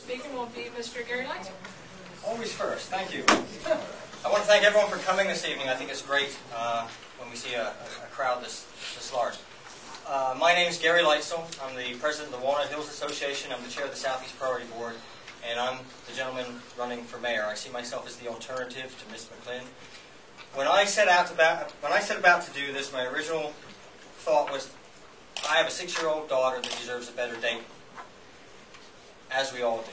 speaker will be Mr. Gary Leitzell. Always first. Thank you. I want to thank everyone for coming this evening. I think it's great when we see a crowd this large. My name is Gary Leitzell. I'm the president of the Walnut Hills Association. I'm the chair of the Southeast Priority Board, and I'm the gentleman running for mayor. I see myself as the alternative to Ms. McLin. When I set about to do this, my original thought was, I have a 6-year-old daughter that deserves a better Dayton, as we all do.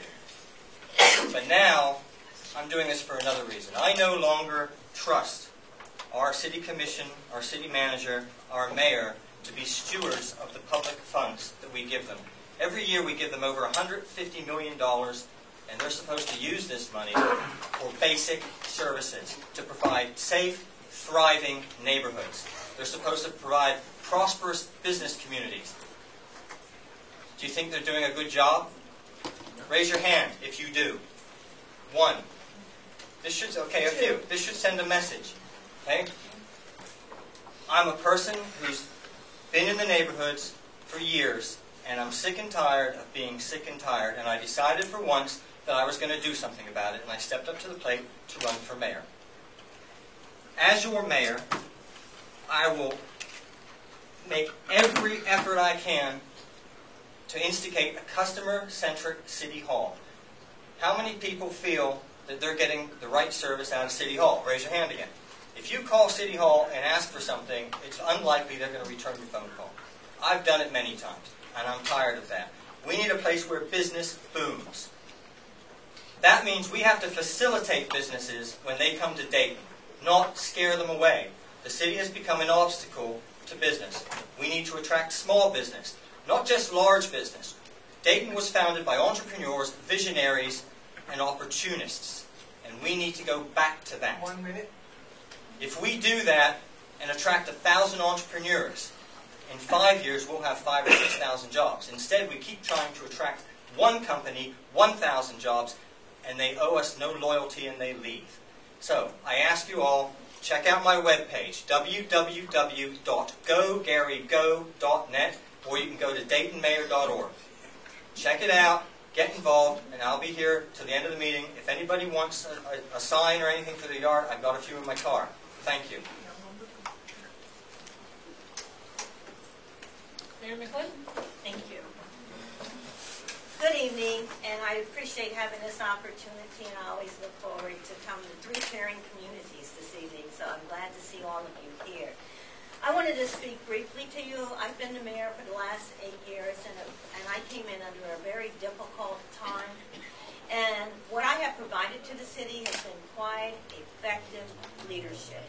But now, I'm doing this for another reason. I no longer trust our city commission, our city manager, our mayor to be stewards of the public funds that we give them. Every year we give them over $150 million, and they're supposed to use this money for basic services, to provide safe, thriving neighborhoods. They're supposed to provide prosperous business communities. Do you think they're doing a good job? Raise your hand if you do. 1. This should, okay, a few. This should send a message. Okay? I'm a person who's been in the neighborhoods for years, and I'm sick and tired of being sick and tired, and I decided for once that I was going to do something about it, and I stepped up to the plate to run for mayor. As your mayor, I will make every effort I can to instigate a customer-centric City Hall. How many people feel that they're getting the right service out of City Hall? Raise your hand again. If you call City Hall and ask for something, it's unlikely they're going to return your phone call. I've done it many times, and I'm tired of that. We need a place where business booms. That means we have to facilitate businesses when they come to Dayton, not scare them away. The city has become an obstacle to business. We need to attract small business, not just large business. Dayton was founded by entrepreneurs, visionaries, and opportunists, and we need to go back to that. 1 minute. If we do that and attract 1,000 entrepreneurs, in 5 years we'll have 5,000 or 6,000 jobs. Instead, we keep trying to attract one company, 1,000 jobs, and they owe us no loyalty and they leave. So, I ask you all, check out my webpage, www.gogarygo.net, or you can go to DaytonMayor.org. Check it out, get involved, and I'll be here till the end of the meeting. If anybody wants a sign or anything for the yard, I've got a few in my car. Thank you. Mayor McLin? Thank you. Good evening, and I appreciate having this opportunity, and I always look forward to coming to 3 caring communities this evening, so I'm glad to see all of you here. I wanted to speak briefly to you. I've been the mayor for the last 8 years, and I came in under a very difficult time. And what I have provided to the city has been quite effective leadership.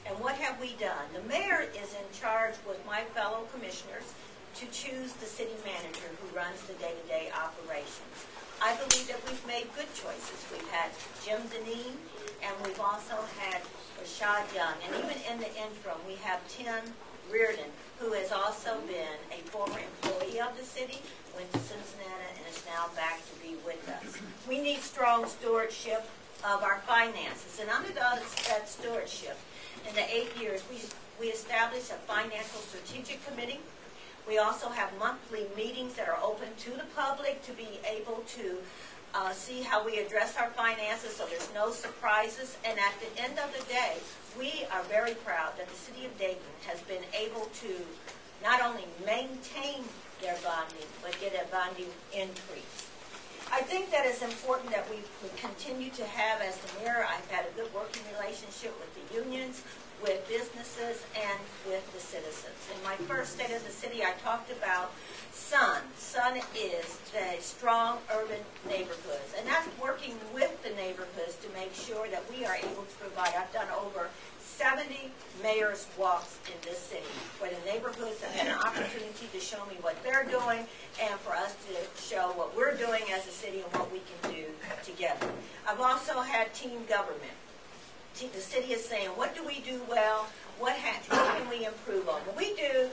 And what have we done? The mayor is in charge with my fellow commissioners to choose the city manager who runs the day-to-day operations. I believe that we've made good choices. We've had Jim Deneen, and we've also had Rashad Young. And even in the interim, we have Tim Reardon, who has also been a former employee of the city, went to Cincinnati, and is now back to be with us. We need strong stewardship of our finances. And under that stewardship, in the 8 years, we established a financial strategic committee. We also have monthly meetings that are open to the public to be able to see how we address our finances so there's no surprises. And at the end of the day, we are very proud that the city of Dayton has been able to not only maintain their bonding, but get a bonding increase. I think that it's important that we continue to have, as the mayor, I've had a good working relationship with the unions, with businesses, and with the citizens. In my first State of the City, I talked about SUN. SUN is the strong urban neighborhoods, and that's working with the neighborhoods to make sure that we are able to provide. I've done over 70 mayor's walks in this city, where the neighborhoods have had an opportunity to show me what they're doing and for us to show what we're doing as a city and what we can do together. I've also had team government. The city is saying, what do we do well? What can we improve on? Well, we do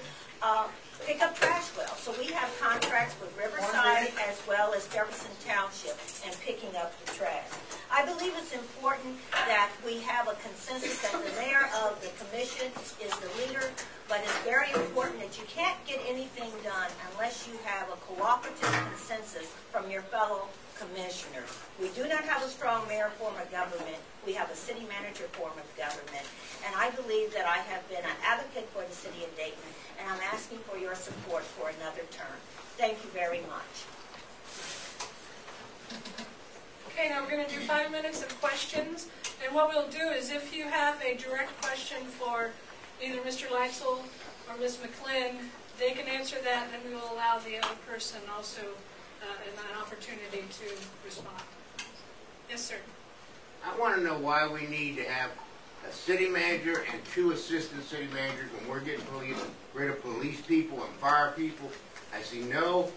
pick up trash wells. So we have contracts with Riverside as well as Jefferson Township and picking up the trash. I believe it's important that we have a consensus that the mayor of the commission is the leader, but it's very important that you can't get anything done unless you have a cooperative consensus from your fellow commissioners. We do not have a strong mayor form of government. We have a city manager form of government. And I believe that I have been an advocate for the city of Dayton, and I'm asking for your support for another term. Thank you very much. Okay, now we're going to do 5 minutes of questions. And what we'll do is if you have a direct question for either Mr. Leitzell or Ms. McLin, they can answer that, and we will allow the other person also an opportunity to respond. Yes, sir. I want to know why we need to have a city manager and 2 assistant city managers when we're getting rid of police people and fire people. I see no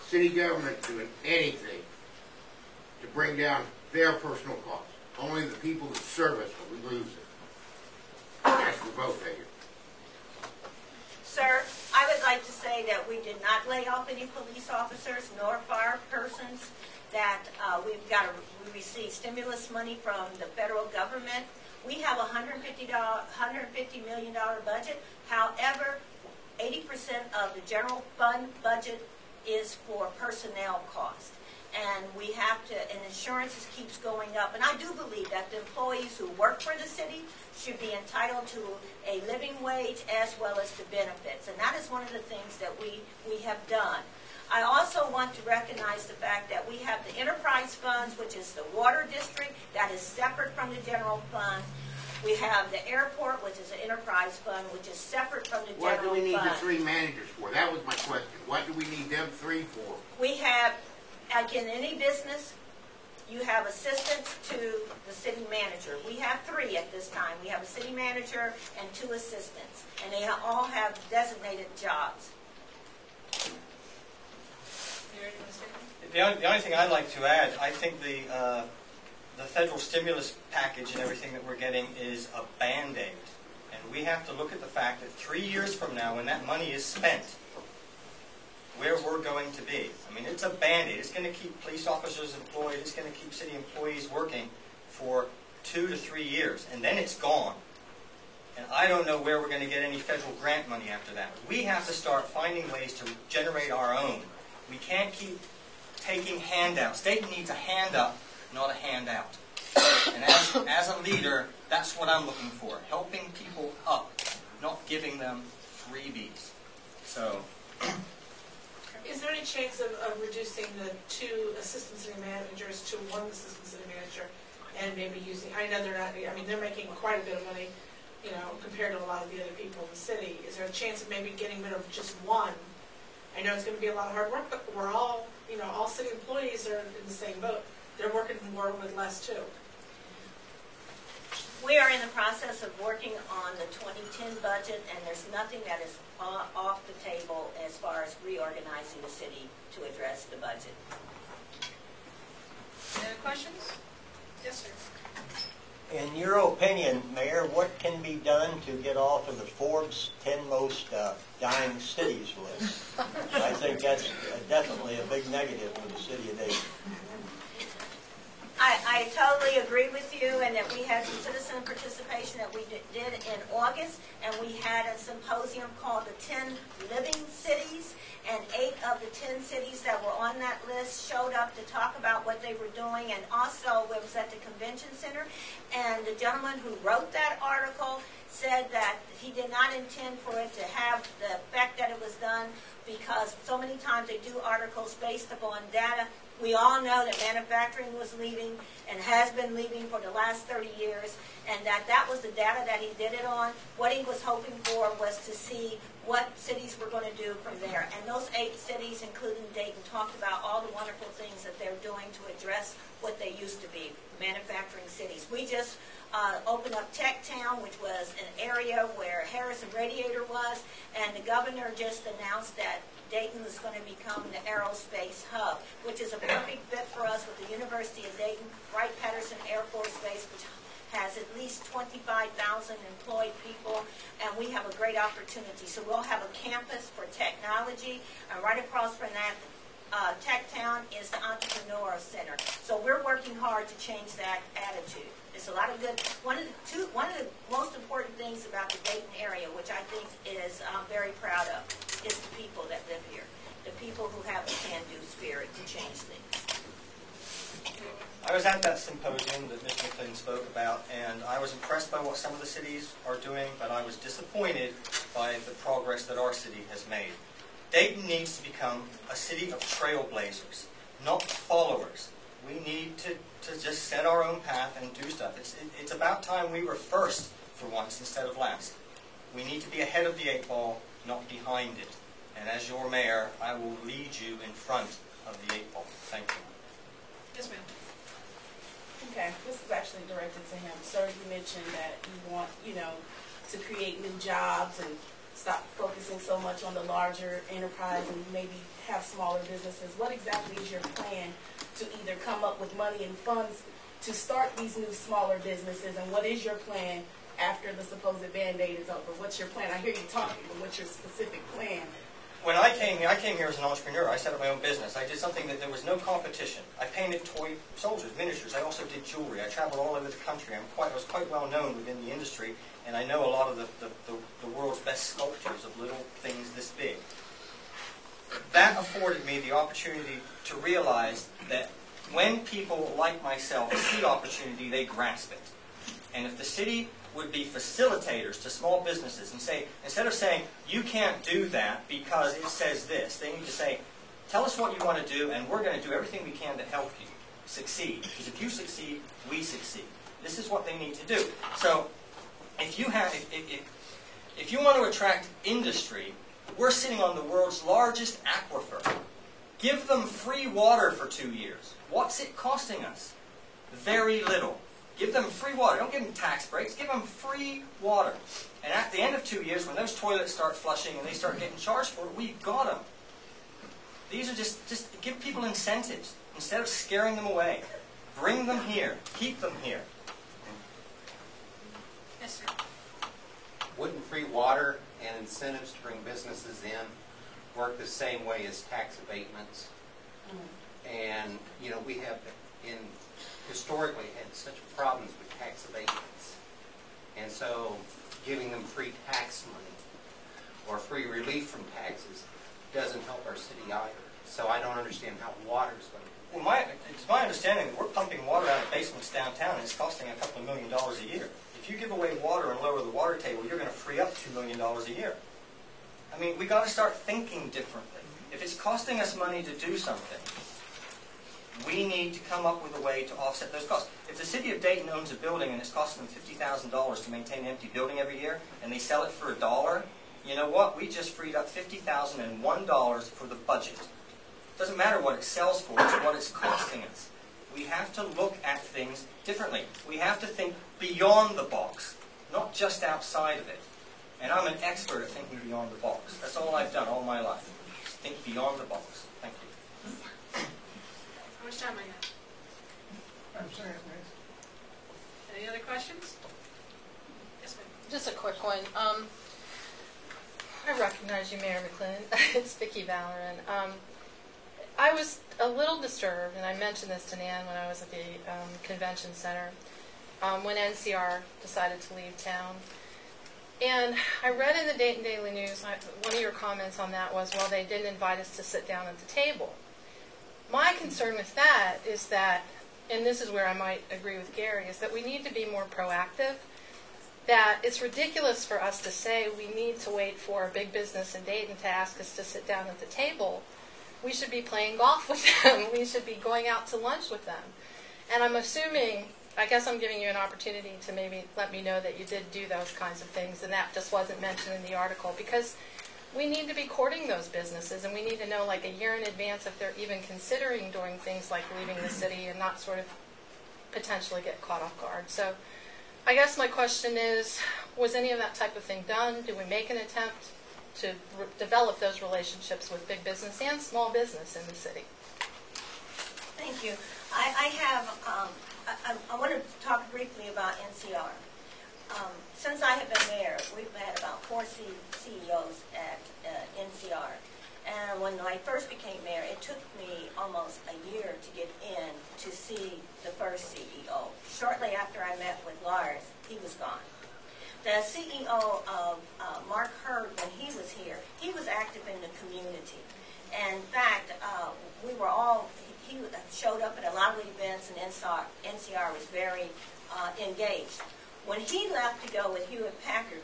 city government doing anything to bring down their personal costs. Only the people that serve us will lose it. That's for both of you. Sir, I would like to say that we did not lay off any police officers nor fire persons, that we received stimulus money from the federal government. We have a $150 million budget. However, 80% of the general fund budget is for personnel costs. And we have to, and insurance keeps going up. And I do believe that the employees who work for the city should be entitled to a living wage as well as to benefits. And that is one of the things that we have done. I also want to recognize the fact that we have the enterprise funds, which is the water district, that is separate from the general fund. We have the airport, which is an enterprise fund, which is separate from the general fund. What do we need the 3 managers for? That was my question. What do we need them 3 for? We have, like in any business, you have assistants to the city manager. We have 3 at this time. We have a city manager and 2 assistants, and they all have designated jobs. The only thing I'd like to add, I think the federal stimulus package and everything that we're getting is a Band-Aid. And we have to look at the fact that 3 years from now, when that money is spent, where we're going to be. I mean, it's a Band-Aid. It's going to keep police officers employed. It's going to keep city employees working for 2 to 3 years. And then it's gone. And I don't know where we're going to get any federal grant money after that. We have to start finding ways to generate our own. We can't keep taking handouts. Dayton needs a hand up, not a handout. And as a leader, that's what I'm looking for. Helping people up, not giving them freebies. So... Is there any chance of reducing the 2 assistant city managers to 1 assistant city manager, and maybe using? I know they're not. I mean, they're making quite a bit of money, you know, compared to a lot of the other people in the city. Is there a chance of maybe getting rid of just 1? I know it's going to be a lot of hard work, but we're all, you know, all city employees are in the same boat. They're working more with less too. We are in the process of working on the 2010 budget, and there's nothing that is off the table as far as reorganizing the city to address the budget. Any other questions? Yes, sir. In your opinion, Mayor, what can be done to get off of the Forbes 10 most dying cities list? I think that's definitely a big negative for the city of Dayton. I totally agree with you, and that we had some citizen participation that we did in August, and we had a symposium called the 10 Living Cities, and 8 of the 10 cities that were on that list showed up to talk about what they were doing, and also it was at the convention center, and the gentleman who wrote that article said that he did not intend for it to have the effect that it was done, because so many times they do articles based upon data. We all know that manufacturing was leaving and has been leaving for the last 30 years, and that was the data that he did it on. What he was hoping for was to see what cities were going to do from there. And those 8 cities, including Dayton, talked about all the wonderful things that they're doing to address what they used to be, manufacturing cities. We just opened up Tech Town, which was an area where Harrison Radiator was, and the governor just announced that Dayton is going to become the aerospace hub, which is a perfect fit for us with the University of Dayton, Wright-Patterson Air Force Base, which has at least 25,000 employed people, and we have a great opportunity. So we'll have a campus for technology, and right across from that, Tech Town is the Entrepreneurial Center. So we're working hard to change that attitude. There's a lot of good. One of the most important things about the Dayton area, which I think is I'm very proud of, is the people that live here. The people who have a can-do spirit to change things. I was at that symposium that Mr. McLin spoke about, and I was impressed by what some of the cities are doing, but I was disappointed by the progress that our city has made. Dayton needs to become a city of trailblazers, not followers. We need to just set our own path and do stuff. It's about time we were first for once instead of last. We need to be ahead of the 8 ball, not behind it. And as your mayor, I will lead you in front of the 8 ball. Thank you. Yes, ma'am. Okay, this is actually directed to him. Sir, you mentioned that you want, to create new jobs and stop focusing so much on the larger enterprise and maybe have smaller businesses. What exactly is your plan to either come up with money and funds to start these new smaller businesses, and what is your plan after the supposed Band-Aid is over? What's your plan? I hear you talking, but what's your specific plan? When I came here as an entrepreneur. I set up my own business. I did something that there was no competition. I painted toy soldiers, miniatures. I also did jewelry. I traveled all over the country. I was quite well known within the industry, and I know a lot of the world's best sculptures of little things this big. That afforded me the opportunity to realize that when people like myself see opportunity, they grasp it. And if the city would be facilitators to small businesses and say, instead of saying, you can't do that because it says this, they need to say, tell us what you want to do, and we're going to do everything we can to help you succeed. Because if you succeed, we succeed. This is what they need to do. So if you want to attract industry, we're sitting on the world's largest aquifer. Give them free water for 2 years. What's it costing us? Very little. Give them free water. Don't give them tax breaks. Give them free water. And at the end of 2 years, when those toilets start flushing and they start getting charged for it, we've got them. These are just give people incentives instead of scaring them away. Bring them here. Keep them here. Yes, sir. Wouldn't free water and incentives to bring businesses in work the same way as tax abatements? And, we have historically had such problems with tax abatements. And so giving them free tax money or free relief from taxes doesn't help our city either. So I don't understand how water's going to... Well, it's my understanding that we're pumping water out of basements downtown, and it's costing a couple of $1 million a year. If you give away water and lower the water table, you're going to free up $2 million a year. I mean, we got to start thinking differently. If it's costing us money to do something, we need to come up with a way to offset those costs. If the city of Dayton owns a building and it's costing them $50,000 to maintain an empty building every year, and they sell it for $1, you know what? We just freed up $50,001 for the budget. It doesn't matter what it sells for, it's what it's costing us. We have to look at things differently. We have to think beyond the box, not just outside of it. And I'm an expert at thinking beyond the box. That's all I've done all my life. Just think beyond the box. Thank you. How much time I got? I'm sorry, please. Any other questions? Yes, ma'am. Just a quick one. I recognize you, Mayor McLin. It's Vicki Vallerin. I was a little disturbed, and I mentioned this to Nan when I was at the convention center, when NCR decided to leave town. And I read in the Dayton Daily News, one of your comments on that was, well, they didn't invite us to sit down at the table. My concern with that is that, and this is where I might agree with Gary, is that we need to be more proactive. That it's ridiculous for us to say we need to wait for a big business in Dayton to ask us to sit down at the table. We should be playing golf with them. We should be going out to lunch with them. And I'm assuming, I guess I'm giving you an opportunity to maybe let me know that you did do those kinds of things, and that just wasn't mentioned in the article, because we need to be courting those businesses, and we need to know like a year in advance if they're even considering doing things like leaving the city and not sort of potentially get caught off guard. So I guess my question is, was any of that type of thing done? Do we make an attempt to develop those relationships with big business and small business in the city? Thank you. I want to talk briefly about NCR. Since I have been mayor, we've had about 4 CEOs at NCR. And when I first became mayor, it took me almost a year to get in to see the first CEO. Shortly after I met with Lars, he was gone. The CEO of Mark Hurd, when he was here, he was active in the community. And in fact, he showed up at a lot of events, and NCR was very engaged. When he left to go with Hewlett Packard,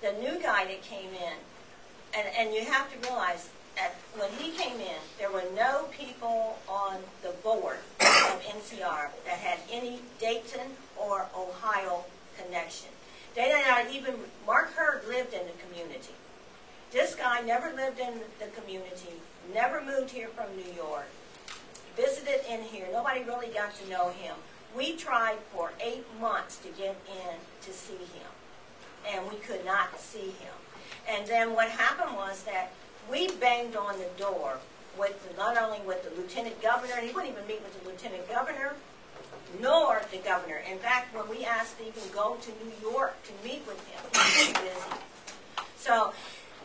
the new guy that came in, and you have to realize that when he came in, there were no people on the board of NCR that had any Dayton or Ohio connection. They did not even, Mark Hurd lived in the community. This guy never lived in the community, never moved here from New York, visited in here. Nobody really got to know him. We tried for 8 months to get in to see him, and we could not see him. And then what happened was that we banged on the door with not only with the lieutenant governor, and he wouldn't even meet with the lieutenant governor, nor the governor. In fact, when we asked to even go to New York to meet with him, he was busy. So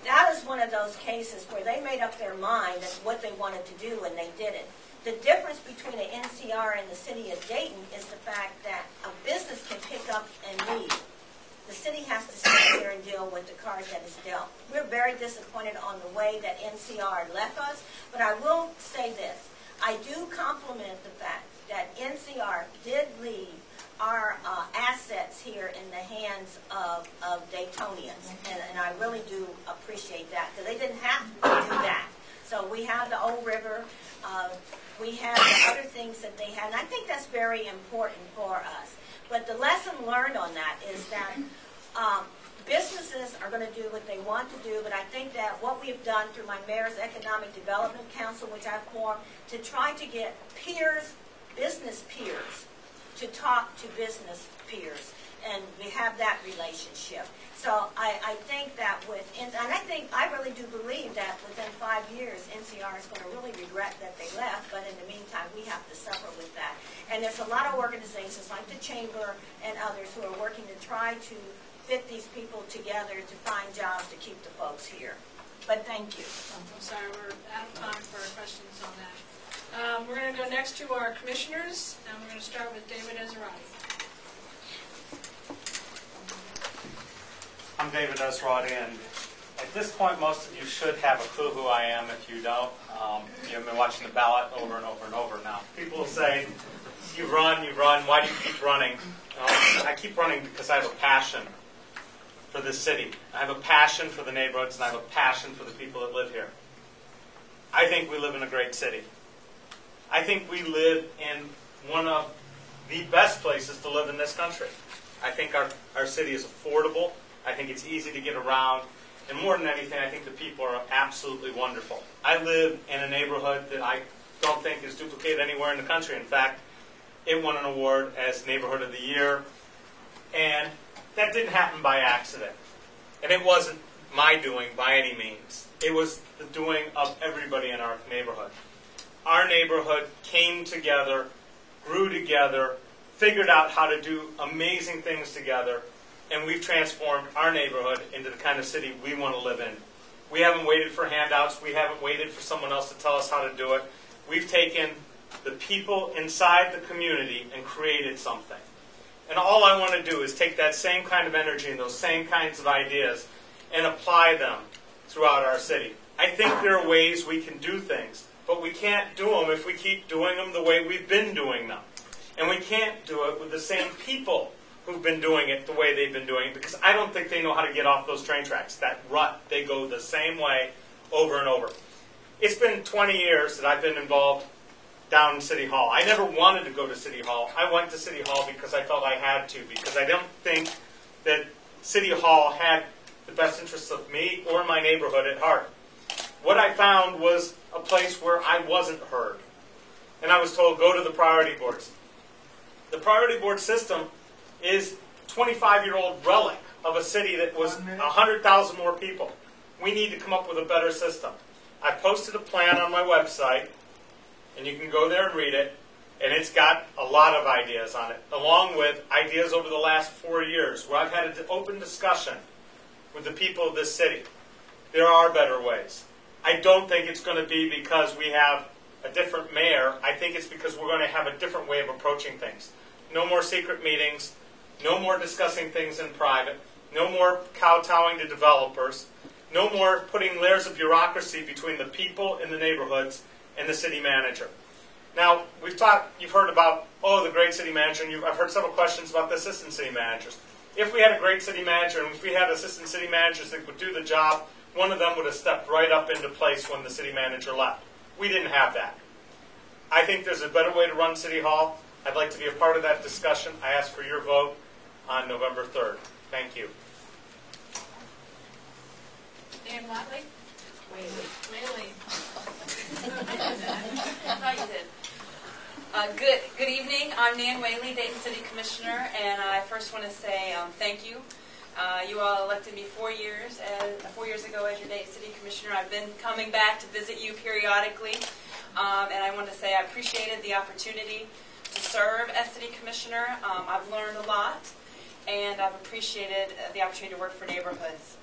that is one of those cases where they made up their mind as what they wanted to do, and they did it. The difference between the NCR and the city of Dayton is the fact that a business can pick up and leave. The city has to sit here and deal with the cards that is dealt. We're very disappointed on the way that NCR left us, but I will say this. I do compliment the fact that NCR did leave our assets here in the hands of Daytonians, and I really do appreciate that, because they didn't have to do that. So we have the Old River, we have the other things that they had, and I think that's very important for us. But the lesson learned on that is that businesses are going to do what they want to do, but I think that what we've done through my Mayor's Economic Development Council, which I've formed, to try to get peers, business peers, to talk to business peers, and we have that relationship. So I think that I really do believe that within 5 years, NCR is going to really regret that they left, but in the meantime, we have to suffer with that. And there's a lot of organizations like the Chamber and others who are working to try to fit these people together to find jobs to keep the folks here. But thank you. I'm sorry, we're out of time for questions on that. We're going to go next to our commissioners, and we're going to start with David Esrati. I'm David Esrati, and at this point, most of you should have a clue who I am. If you don't, you've been watching the ballot over and over and over now. People will say, you run, why do you keep running? I keep running because I have a passion for this city. I have a passion for the neighborhoods, and I have a passion for the people that live here. I think we live in a great city. I think we live in one of the best places to live in this country. I think our city is affordable. I think it's easy to get around. And more than anything, I think the people are absolutely wonderful. I live in a neighborhood that I don't think is duplicated anywhere in the country. In fact, it won an award as Neighborhood of the Year. And that didn't happen by accident. And it wasn't my doing by any means. It was the doing of everybody in our neighborhood. Our neighborhood came together, grew together, figured out how to do amazing things together, and we've transformed our neighborhood into the kind of city we want to live in. We haven't waited for handouts. We haven't waited for someone else to tell us how to do it. We've taken the people inside the community and created something. And all I want to do is take that same kind of energy and those same kinds of ideas and apply them throughout our city. I think there are ways we can do things, but we can't do them if we keep doing them the way we've been doing them. And we can't do it with the same people who've been doing it the way they've been doing it, because I don't think they know how to get off those train tracks. That rut, they go the same way over and over. It's been 20 years that I've been involved down in City Hall. I never wanted to go to City Hall. I went to City Hall because I felt I had to, because I don't think that City Hall had the best interests of me or my neighborhood at heart. What I found was a place where I wasn't heard. And I was told, go to the priority boards. The priority board system is a 25-year-old relic of a city that was 100,000 more people. We need to come up with a better system. I posted a plan on my website, and you can go there and read it, and it's got a lot of ideas on it, along with ideas over the last 4 years, where I've had an open discussion with the people of this city. There are better ways. I don't think it's going to be because we have a different mayor. I think it's because we're going to have a different way of approaching things. No more secret meetings, no more discussing things in private, no more kowtowing to developers, no more putting layers of bureaucracy between the people in the neighborhoods and the city manager. Now, you've heard about, the great city manager, and I've heard several questions about the assistant city managers. If we had a great city manager, and if we had assistant city managers that would do the job, one of them would have stepped right up into place when the city manager left. We didn't have that. I think there's a better way to run City Hall. I'd like to be a part of that discussion. I ask for your vote on November 3rd. Thank you. Nan Whaley? Whaley. How you did? Good evening. I'm Nan Whaley, Dayton City Commissioner, and I first want to say thank you. You all elected me 4 years ago as your Dayton City Commissioner. I've been coming back to visit you periodically, and I want to say I appreciated the opportunity to serve as City Commissioner. I've learned a lot, and I've appreciated the opportunity to work for neighborhoods.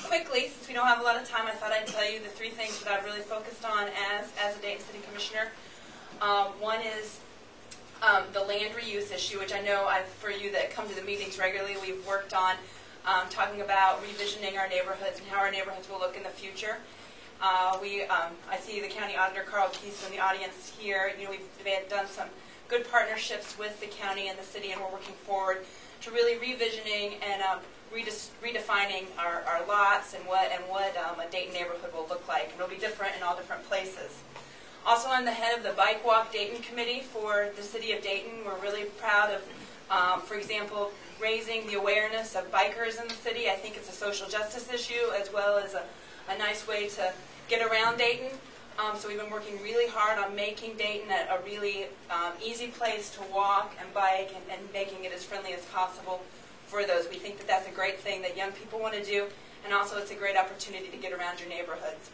Quickly, since we don't have a lot of time, I thought I'd tell you the 3 things that I've really focused on as a Dayton City Commissioner. One is the land reuse issue, which I know for you that come to the meetings regularly, we've worked on talking about revisioning our neighborhoods and how our neighborhoods will look in the future. I see the County Auditor Carl Keith in the audience here. We've done some good partnerships with the county and the city, and we're working forward to really revisioning and redefining our lots and what a Dayton neighborhood will look like. And it'll be different in all different places. Also, I'm the head of the Bike Walk Dayton Committee for the City of Dayton. We're really proud of, for example, raising the awareness of bikers in the city. I think it's a social justice issue as well as a nice way to get around Dayton. So we've been working really hard on making Dayton a really easy place to walk and bike and making it as friendly as possible for those. We think that that's a great thing that young people want to do, and also it's a great opportunity to get around your neighborhoods.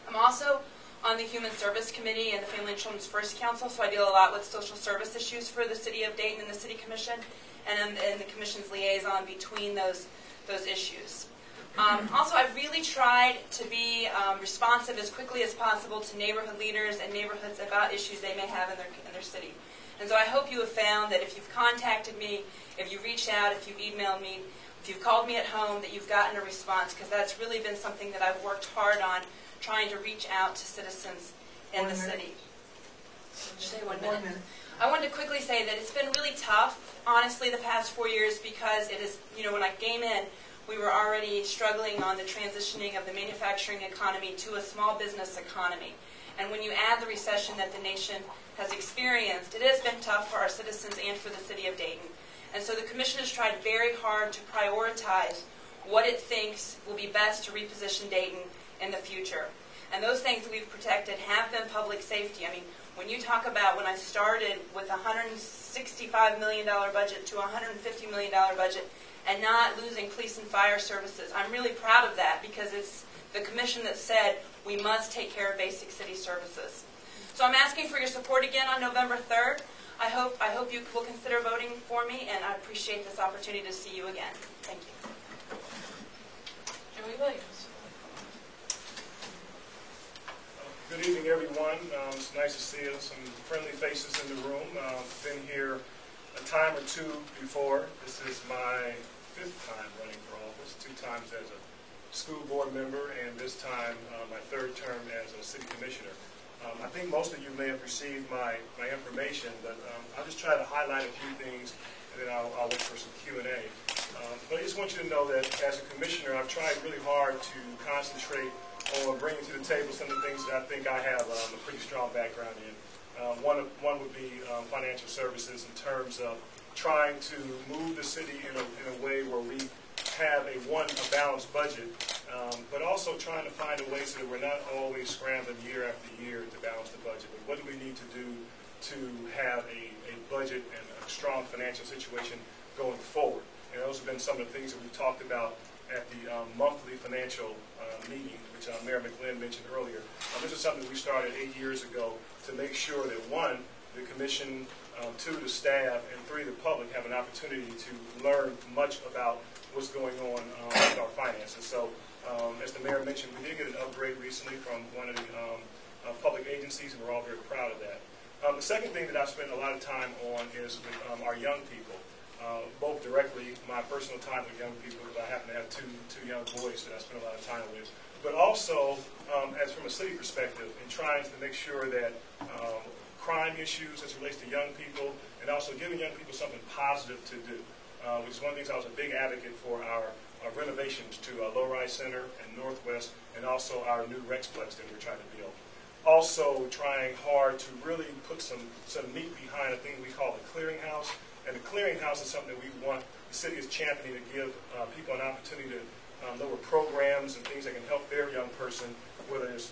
I'm also on the Human Service Committee and the Family and Children's First Council, so I deal a lot with social service issues for the City of Dayton and the City Commission, and the Commission's liaison between those issues. Also, I've really tried to be responsive as quickly as possible to neighborhood leaders and neighborhoods about issues they may have in their city. And so I hope you have found that if you've contacted me, if you've reached out, if you've emailed me, if you've called me at home, that you've gotten a response, because that's really been something that I've worked hard on, trying to reach out to citizens in the city. Just say 1 minute. I wanted to quickly say that it's been really tough, honestly, the past 4 years, because it is, when I came in, we were already struggling on the transitioning of the manufacturing economy to a small business economy. And when you add the recession that the nation has experienced, it has been tough for our citizens and for the City of Dayton. And so the Commission has tried very hard to prioritize what it thinks will be best to reposition Dayton in the future. And those things that we've protected have been public safety. I mean, when you talk about when I started with a $165 million budget to a $150 million budget and not losing police and fire services, I'm really proud of that, because it's the Commission that said we must take care of basic city services. So I'm asking for your support again on November 3rd. I hope you will consider voting for me, and I appreciate this opportunity to see you again. Thank you. Joey Williams. Good evening, everyone. It's nice to see some friendly faces in the room. Been here a time or two before. This is my 5th time running for office, 2 times as a school board member, and this time my 3rd term as a city commissioner. I think most of you may have received my information, but I'll just try to highlight a few things, and then I'll look for some Q&A. But I just want you to know that as a commissioner, I've tried really hard to concentrate on bringing to the table some of the things that I think I have a pretty strong background in. One would be financial services, in terms of trying to move the city in a way where we have a balanced budget, but also trying to find a way so that we're not always scrambling year after year to balance the budget. But what do we need to do to have a budget and a strong financial situation going forward? And those have been some of the things that we've talked about at the monthly financial meeting, which Mayor McLin mentioned earlier. This is something we started 8 years ago to make sure that 1, the Commission, 2, the staff, and 3, the public have an opportunity to learn much about what's going on with our finances. So, as the Mayor mentioned, we did get an upgrade recently from one of the public agencies, and we're all very proud of that. The second thing that I've spent a lot of time on is with our young people. Both directly, my personal time with young people, because I happen to have two young boys that I spend a lot of time with, but also as from a city perspective in trying to make sure that crime issues as it relates to young people and also giving young people something positive to do, which is one of the things I was a big advocate for our renovations to Low-Rise Center and Northwest, and also our new Rexplex that we're trying to build. Also trying hard to really put some meat behind a thing we call the clearinghouse. And the clearinghouse is something that we want, the city is championing to give people an opportunity to lower programs and things that can help their young person, whether it's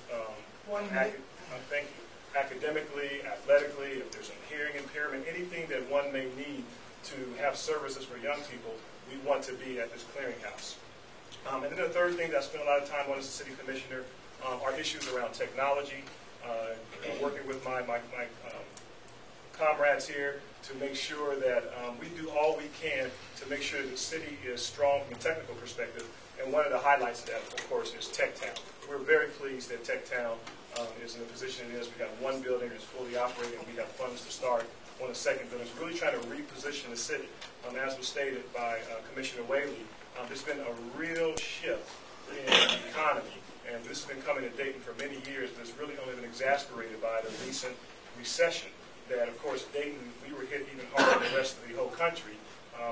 academically, athletically, if there's a hearing impairment, anything that one may need to have services for young people, we want to be at this clearinghouse. And then the third thing that I spent a lot of time on as a city commissioner are issues around technology. Working with my comrades here to make sure that we do all we can to make sure the city is strong from a technical perspective. And one of the highlights of that, of course, is Tech Town. We're very pleased that Tech Town is in the position it is. We have one building that's fully operating. We have funds to start on a second building. We're really trying to reposition the city. As was stated by Commissioner Whaley, there's been a real shift in the economy. And this has been coming to Dayton for many years, but it's really only been exacerbated by the recent recession. That, of course, Dayton, we were hit even harder than the rest of the whole country.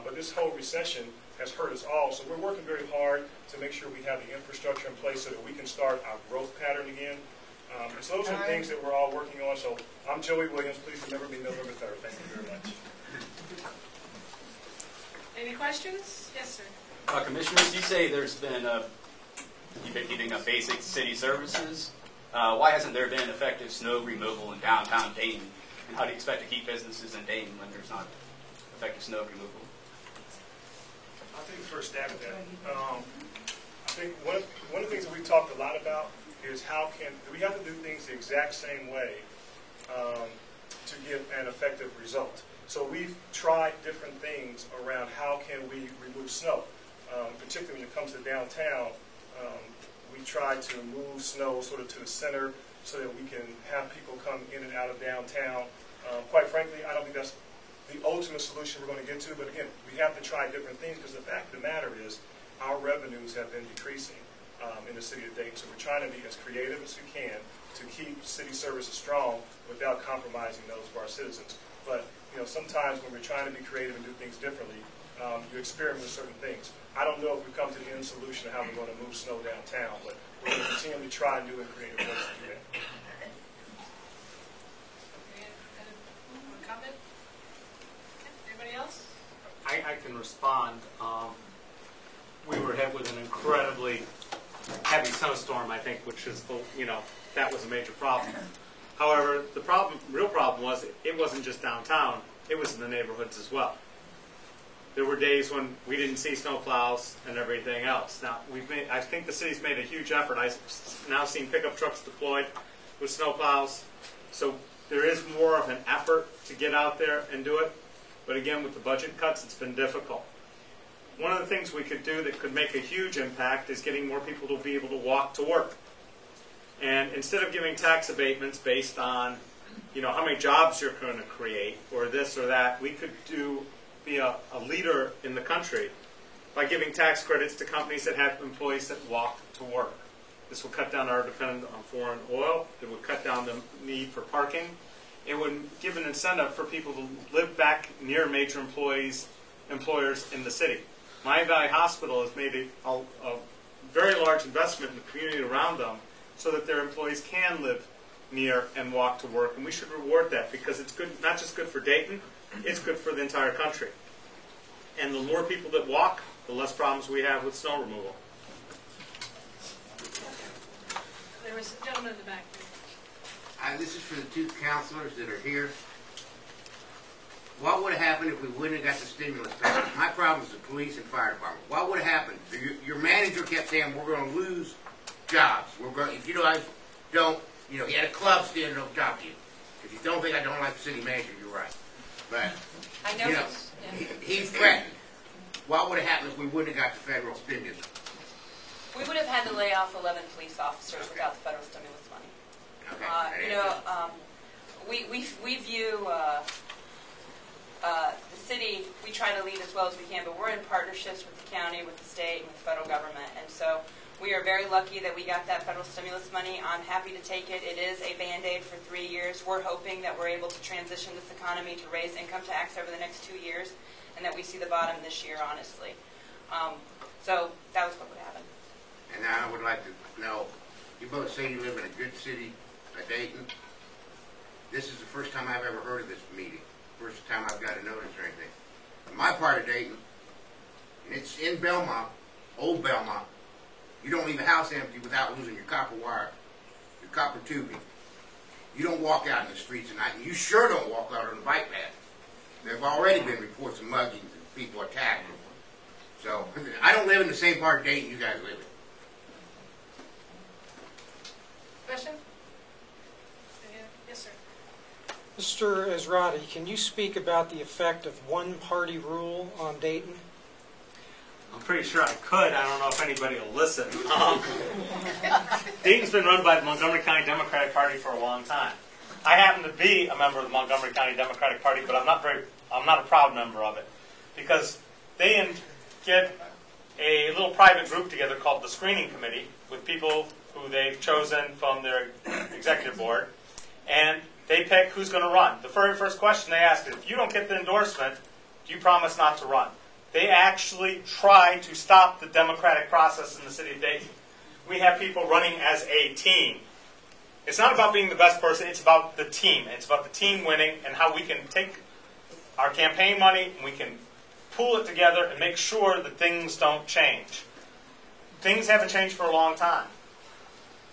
But this whole recession has hurt us all. So we're working very hard to make sure we have the infrastructure in place so that we can start our growth pattern again. And so those are the things that we're all working on. So I'm Joey Williams. Please remember me November 3rd. Thank you very much. Any questions? Yes, sir. Commissioners, you say there's been you've been keeping up basic city services. Why hasn't there been effective snow removal in downtown Dayton? And how do you expect to keep businesses in Dayton when there's not effective snow removal? I'll take the first stab at that. I think one of the things that we talked a lot about is how we have to do things the exact same way to get an effective result. So we've tried different things around how can we remove snow. Particularly when it comes to downtown, we try to move snow sort of to the center so that we can have people come in and out of downtown. Quite frankly, I don't think that's the ultimate solution we're going to get to, but again, we have to try different things because the fact of the matter is our revenues have been decreasing in the city of Dayton. So we're trying to be as creative as we can to keep city services strong without compromising those for our citizens. But sometimes when we're trying to be creative and do things differently, you experiment with certain things. I don't know if we've come to the end solution of how we're going to move snow downtown, but we're going to continually try new and creative ways to do that. Comment? Anybody else? I can respond. We were hit with an incredibly heavy snowstorm, I think, which is that was a major problem. However, the real problem was it wasn't just downtown; it was in the neighborhoods as well. There were days when we didn't see snowplows and everything else. Now, I think the city's made a huge effort. I've now seen pickup trucks deployed with snowplows. So there is more of an effort to get out there and do it. But again, with the budget cuts, it's been difficult. One of the things we could do that could make a huge impact is getting more people to be able to walk to work. And instead of giving tax abatements based on, how many jobs you're going to create or this or that, we could be a leader in the country by giving tax credits to companies that have employees that walk to work. This will cut down our dependence on foreign oil. It would cut down the need for parking. It would give an incentive for people to live back near major employers in the city. Miami Valley Hospital has made a very large investment in the community around them so that their employees can live near and walk to work. And we should reward that because it's good, not just good for Dayton, it's good for the entire country. And the more people that walk, the less problems we have with snow removal. There was a gentleman in the back. This is for the two counselors that are here. What would have happened if we wouldn't have got the stimulus package? My problem is the police and fire department. What would have happened? Your manager kept saying we're going to lose jobs. If you guys don't, he had a club standing up top of you. If you don't think I don't like the city manager, you're right. But I know he threatened. What would have happened if we wouldn't have got the federal stimulus? We would have had to lay off 11 police officers without the federal stimulus money. Okay. We view the city, we try to lead as well as we can, but we're in partnerships with the county, with the state, and with the federal government. And so We are very lucky that we got that federal stimulus money. I'm happy to take it. It is a Band-Aid for 3 years. We're hoping that we're able to transition this economy to raise income tax over the next 2 years, and that we see the bottom this year, honestly. So that was what would happen. And I would like to know, you both say you live in a good city, Dayton. This is the first time I've ever heard of this meeting. First time I've got a notice or anything. In my part of Dayton, and it's in Belmont, old Belmont, you don't leave a house empty without losing your copper wire, your copper tubing. You don't walk out in the streets at night, and you sure don't walk out on the bike path. There have already been reports of muggings and people attacking. So, I don't live in the same part of Dayton you guys live in. Question? Yes, sir. Mr. Esrati, can you speak about the effect of one-party rule on Dayton? I'm pretty sure I could. I don't know if anybody will listen. Dayton's been run by the Montgomery County Democratic Party for a long time. I happen to be a member of the Montgomery County Democratic Party, but I'm not a proud member of it, because they get a little private group together called the Screening Committee with people who they've chosen from their executive board, and they pick who's going to run. The very first question they ask is, if you don't get the endorsement, do you promise not to run? They actually try to stop the democratic process in the city of Dayton. We have people running as a team. It's not about being the best person, it's about the team. It's about the team winning and how we can take our campaign money and we can pool it together and make sure that things don't change. Things haven't changed for a long time.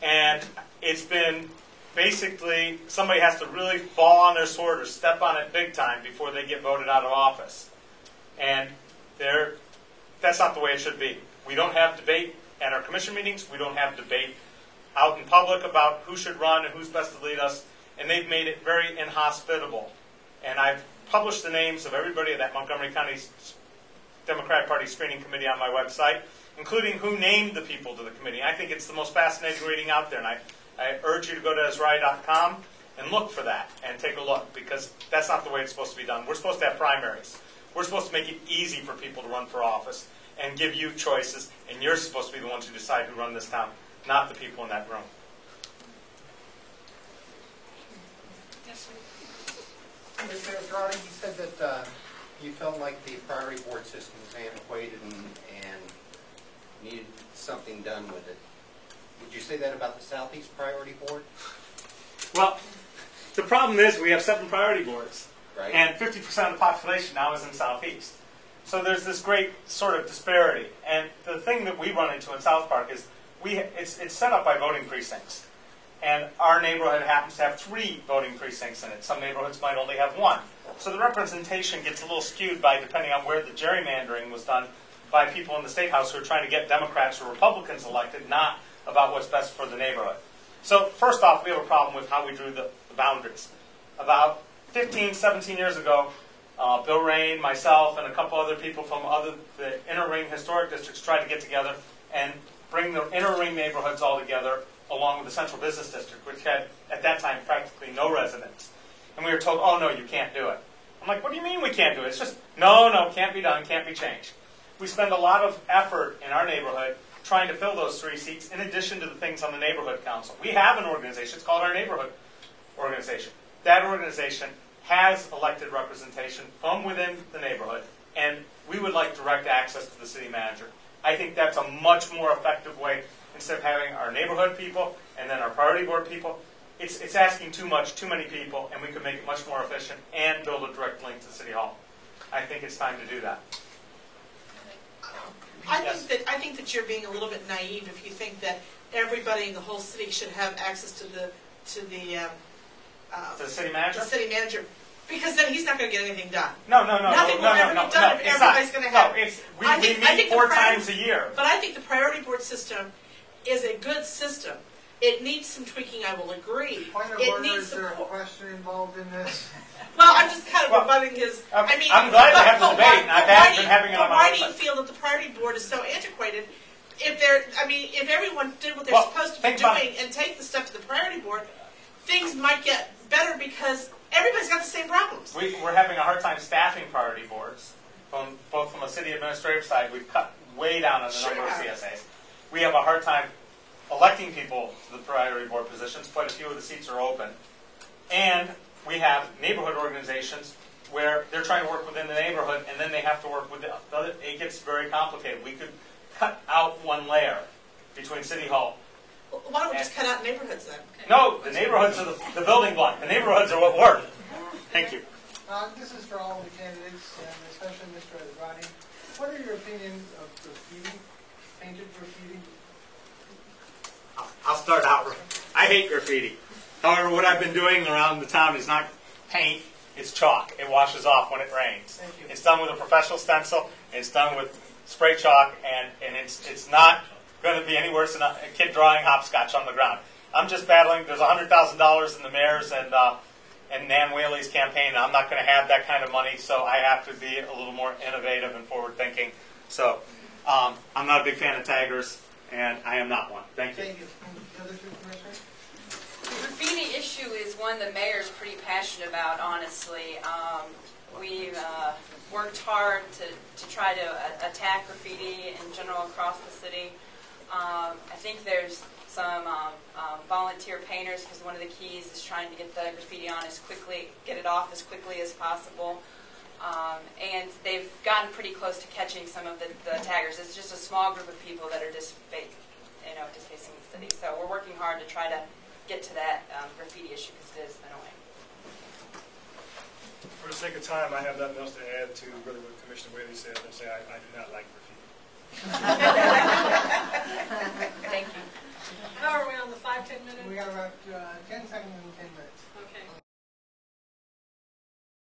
And it's been basically, somebody has to really fall on their sword or step on it big time before they get voted out of office. And that's not the way it should be. We don't have debate at our commission meetings. We don't have debate out in public about who should run and who's best to lead us. And they've made it very inhospitable. And I've published the names of everybody at that Montgomery County Democratic Party Screening Committee on my website, including who named the people to the committee. I think it's the most fascinating reading out there. And I urge you to go to Esrati.com and look for that and take a look, because that's not the way it's supposed to be done. We're supposed to have primaries. We're supposed to make it easy for people to run for office and give you choices, and you're supposed to be the ones who decide who run this town, not the people in that room. Yes, sir. Mr. Esrati, you said that you felt like the priority board system was antiquated and needed something done with it. Would you say that about the Southeast Priority Board? Well, the problem is we have 7 priority boards. Right. And 50% of the population now is in Southeast. So there's this great sort of disparity. And the thing that we run into in South Park is it's set up by voting precincts. And our neighborhood happens to have 3 voting precincts in it. Some neighborhoods might only have 1. So the representation gets a little skewed by depending on where the gerrymandering was done by people in the State House who are trying to get Democrats or Republicans elected, not about what's best for the neighborhood. So first off, we have a problem with how we drew the boundaries. About 15, 17 years ago, Bill Rain, myself, and a couple other people from the inner ring historic districts tried to get together and bring the inner ring neighborhoods all together along with the central business district, which had, at that time, practically no residents. And we were told, oh, no, you can't do it. I'm like, what do you mean we can't do it? It's just, no, can't be done, can't be changed. We spend a lot of effort in our neighborhood trying to fill those 3 seats in addition to the things on the neighborhood council. We have an organization, it's called our neighborhood organization. That organization has elected representation from within the neighborhood, and we would like direct access to the city manager. I think that's a much more effective way, instead of having our neighborhood people and then our priority board people. It's asking too many people, and we could make it much more efficient and build a direct link to City Hall. I think it's time to do that. I think that you're being a little bit naive if you think that everybody in the whole city should have access to the city manager? The city manager, because then he's not going to get anything done. No. Nothing will ever be done if everybody's going to have. We meet 4 times a year. But I think the priority board system is a good system. It needs some tweaking, I will agree. Point of order, is there a question involved in this? Well, I'm just kind of rebutting his. I mean, I'm glad to have the debate, and I've been having it on my why website. do you feel that the priority board is so antiquated? If everyone did what they're supposed to be doing and take the stuff to the priority board, things might get better because everybody's got the same problems. We're having a hard time staffing priority boards, both from a city administrative side. We've cut way down on the number of CSAs. we have a hard time electing people to the priority board positions. Quite a few of the seats are open. And we have neighborhood organizations where they're trying to work within the neighborhood, and then they have to work with the other. It gets very complicated. We could cut out one layer between City Hall. Well, why don't we just cut out neighborhoods then? No, the neighborhoods are the building block. The neighborhoods are what work. Thank you. This is for all the candidates, and especially Mr. Esrati. What are your opinions of graffiti, painted graffiti? I'll start out. I hate graffiti. However, what I've been doing around the town is not paint, it's chalk. It washes off when it rains. Thank you. It's done with a professional stencil, it's done with spray chalk, and it's not going to be any worse than a kid drawing hopscotch on the ground. I'm just battling. There's $100,000 in the mayor's and Nan Whaley's campaign. I'm not going to have that kind of money, so I have to be a little more innovative and forward-thinking. So I'm not a big fan of taggers, and I am not one. Thank you. Thank you. The other two commissioners? The graffiti issue is one the mayor's pretty passionate about, honestly. We've worked hard to try to attack graffiti in general across the city. I think there's some volunteer painters, because one of the keys is trying to get the graffiti on get it off as quickly as possible. And they've gotten pretty close to catching some of the taggers. It's just a small group of people that are just facing the city. So we're working hard to try to get to that graffiti issue, because it is annoying. For the sake of time, I have nothing else to add to really what Commissioner Whaley said. I say I do not like graffiti. Thank you. How are we on the 5-10 minutes? We got about 10 seconds and 10 minutes. Okay.